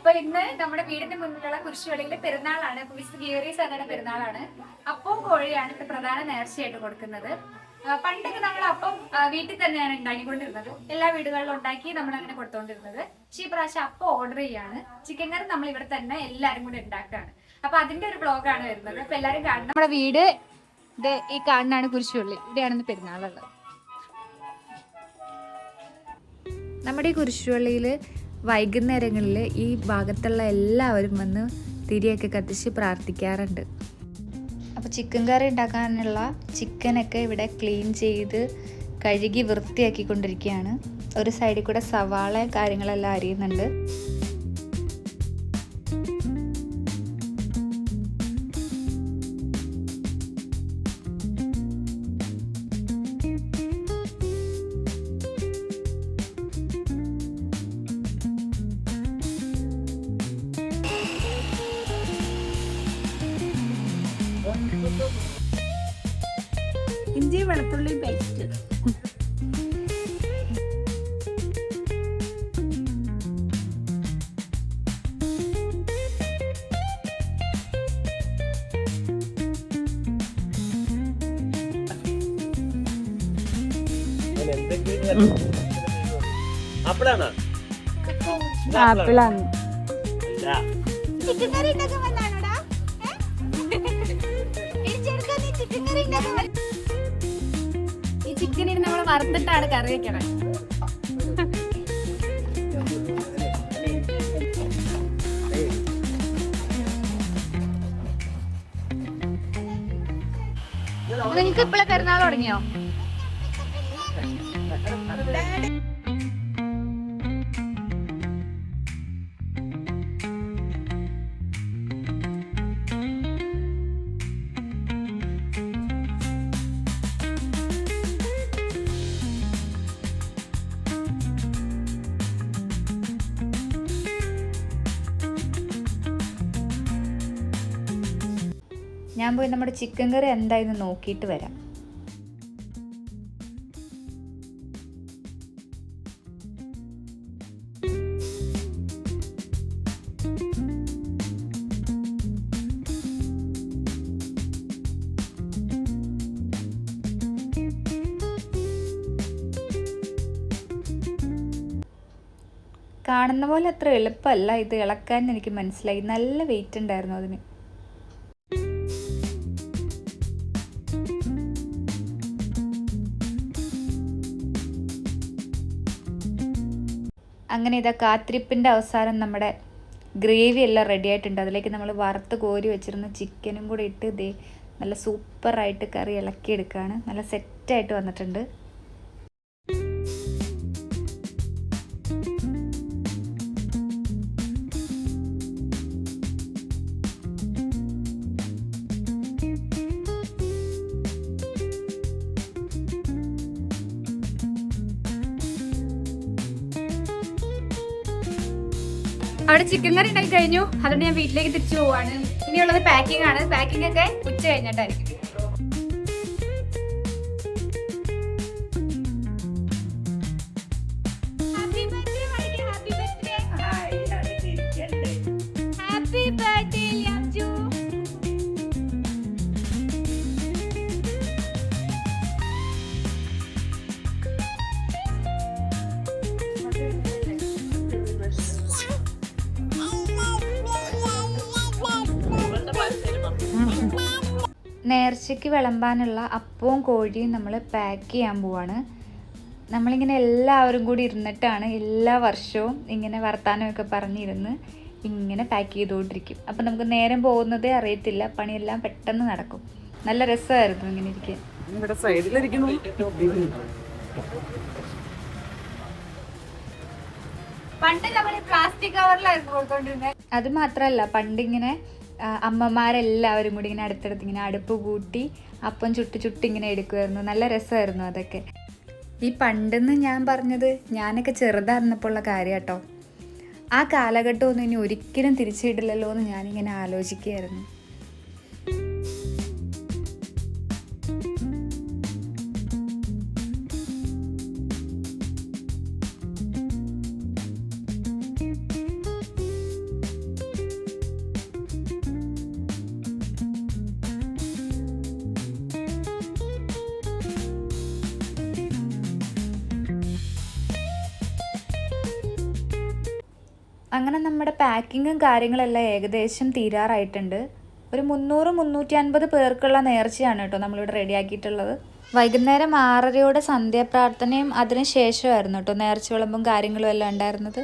അപ്പൊ ഇന്ന് നമ്മുടെ വീടിന്റെ മുന്നിലുള്ള കുരിശുപള്ളിയിലെ പെരുന്നാളാണ്. മിസ് ഗിയോറീസ് അന്നയുടെ പെരുന്നാളാണ്. അപ്പം കോഴിയാണ് ഇപ്പൊ പ്രധാന നേർച്ചയായിട്ട് കൊടുക്കുന്നത്. പണ്ടൊക്കെ നമ്മൾ അപ്പം വീട്ടിൽ തന്നെയാണ് ഉണ്ടാക്കിക്കൊണ്ടിരുന്നത്. എല്ലാ വീടുകളിലും ഉണ്ടാക്കി നമ്മൾ അങ്ങനെ കൊടുത്തോണ്ടിരുന്നത്. പക്ഷേ ഈ പ്രാവശ്യം അപ്പം ഓർഡർ ചെയ്യാണ്. ചിക്കൻ കറി നമ്മൾ ഇവിടെ തന്നെ എല്ലാരും കൂടി ഉണ്ടാക്കുകയാണ്. അപ്പൊ അതിന്റെ ഒരു വ്ലോഗാണ് വരുന്നത്. അപ്പൊ എല്ലാരും കാണണം. നമ്മുടെ വീട് ഈ കാണുന്നതാണ് കുരിശുപള്ളി. ഇവിടെയാണ് പെരുന്നാളുള്ളത്. നമ്മുടെ ഈ കുരിശുപള്ളിയിൽ വൈകുന്നേരങ്ങളിൽ ഈ ഭാഗത്തുള്ള എല്ലാവരും വന്ന് തിരിയൊക്കെ കത്തിച്ച് പ്രാർത്ഥിക്കാറുണ്ട്. അപ്പോൾ ചിക്കൻ കറി ഉണ്ടാക്കാനുള്ള ചിക്കനൊക്കെ ഇവിടെ ക്ലീൻ ചെയ്ത് കഴുകി വൃത്തിയാക്കിക്കൊണ്ടിരിക്കുകയാണ്. ഒരു സൈഡിൽ കൂടെ സവാള കാര്യങ്ങളെല്ലാം അരിയുന്നുണ്ട്. ഇഞ്ചി വെളുത്തുള്ളി പേസ്റ്റ്. ആപ്പിളാണ്. ചിക്കൻ കറി ഉണ്ടാക്കാൻ വന്നാണോടാ? ഈ ചിക്കനിന് നമ്മൾ വറുത്തിട്ടാണ് കറി വെക്കണത്. നിങ്ങക്ക് ഇപ്പളെ പെരുന്നാൾ തുടങ്ങിയോ? ഞാൻ പോയി നമ്മുടെ ചിക്കൻ കറി എന്തായെന്ന് നോക്കിയിട്ട് വരാം. കാണുന്ന പോലെ അത്ര എളുപ്പമല്ല ഇത് ഇളക്കാൻ. എനിക്ക് മനസ്സിലായി. നല്ല വെയിറ്റ് ഉണ്ടായിരുന്നു അതിന്. അങ്ങനെ ഇതാ കാത്തിരിപ്പിൻ്റെ അവസാനം നമ്മുടെ ഗ്രേവി എല്ലാം റെഡി ആയിട്ടുണ്ട്. അതിലേക്ക് നമ്മൾ വറുത്ത് കോരി വെച്ചിരുന്ന ചിക്കനും കൂടി ഇട്ട് ഇതേ നല്ല സൂപ്പറായിട്ട് കറി ഇളക്കിയെടുക്കുകയാണ്. നല്ല സെറ്റായിട്ട് വന്നിട്ടുണ്ട്. അവിടെ ചിക്കൻ കറി ഉണ്ടാക്കി കഴിഞ്ഞു. അതുകൊണ്ട് ഞാൻ വീട്ടിലേക്ക് തിരിച്ചു പോവാണ്. ഇനിയുള്ളത് പാക്കിംഗ് ആണ്. പാക്കിംഗ് ഒക്കെ ഉച്ച കഴിഞ്ഞിട്ടായിരിക്കും. നേർച്ചയ്ക്ക് വിളമ്പാനുള്ള അപ്പവും കോഴിയും നമ്മൾ പാക്ക് ചെയ്യാൻ പോവാണ്. നമ്മളിങ്ങനെ എല്ലാവരും കൂടി ഇരുന്നിട്ടാണ് എല്ലാ വർഷവും ഇങ്ങനെ വർത്താനമൊക്കെ പറഞ്ഞിരുന്ന് ഇങ്ങനെ പാക്ക് ചെയ്തുകൊണ്ടിരിക്കും. അപ്പം നമുക്ക് നേരം പോകുന്നതേ അറിയത്തില്ല. പണിയെല്ലാം പെട്ടെന്ന് നടക്കും. നല്ല രസമായിരുന്നു ഇങ്ങനെ ഇരിക്കാൻ. ഇവിടെ സൈഡിലിരിക്കുന്നു. പണ്ട് നമ്മൾ പ്ലാസ്റ്റിക് കവറിലായിരുന്നു കൊടുത്തോണ്ടിരുന്നത്. അത് മാത്രമല്ല, പണ്ടിങ്ങനെ അമ്മമാരെല്ലാവരും കൂടി ഇങ്ങനെ അടുത്തടുത്ത് ഇങ്ങനെ അടുപ്പ് കൂട്ടി അപ്പം ചുട്ട് ഇങ്ങനെ എടുക്കുമായിരുന്നു. നല്ല രസമായിരുന്നു അതൊക്കെ. ഈ പണ്ടെന്ന് ഞാൻ പറഞ്ഞത് ഞാനൊക്കെ ചെറുതായിരുന്നപ്പോൾ ഉള്ള കാര്യം കേട്ടോ. ആ കാലഘട്ടമൊന്നും ഇനി ഒരിക്കലും തിരിച്ചിടില്ലല്ലോ എന്ന് ഞാനിങ്ങനെ ആലോചിക്കുകയായിരുന്നു. അങ്ങനെ നമ്മുടെ പാക്കിങ്ങും കാര്യങ്ങളെല്ലാം ഏകദേശം തീരാറായിട്ടുണ്ട്. ഒരു 300-350 പേർക്കുള്ള നേർച്ചയാണ് കേട്ടോ നമ്മളിവിടെ റെഡിയാക്കിയിട്ടുള്ളത്. വൈകുന്നേരം 6:30 സന്ധ്യാപ്രാർത്ഥനയും അതിന് ശേഷമായിരുന്നു കേട്ടോ നേർച്ച വിളമ്പും കാര്യങ്ങളും എല്ലാം ഉണ്ടായിരുന്നത്.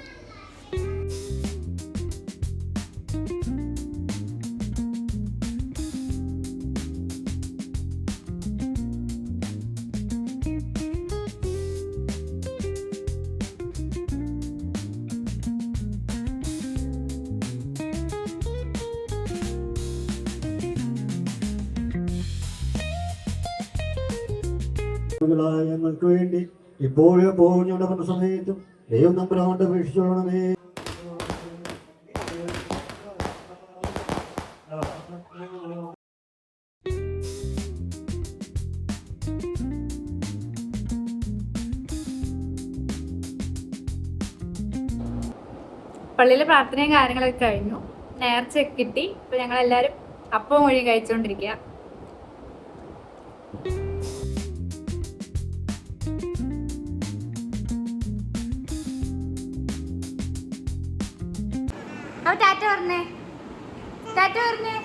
ഞങ്ങൾക്ക് വേണ്ടി ഇപ്പോഴും എപ്പോഴും ഞങ്ങളുടെ പല സമയത്തും ദൈവം നമ്പരാണ്ട് അപേക്ഷിച്ചോളണമേ. പള്ളിയിലെ പ്രാർത്ഥനയും കാര്യങ്ങളൊക്കെ കഴിഞ്ഞു, നേർച്ചയൊക്കെ കിട്ടി. ഇപ്പൊ ഞങ്ങളെല്ലാരും അപ്പം വഴി കഴിച്ചുകൊണ്ടിരിക്കുക. ടാറ്റ പറഞ്ഞേ, ടാറ്റ പറഞ്ഞേ.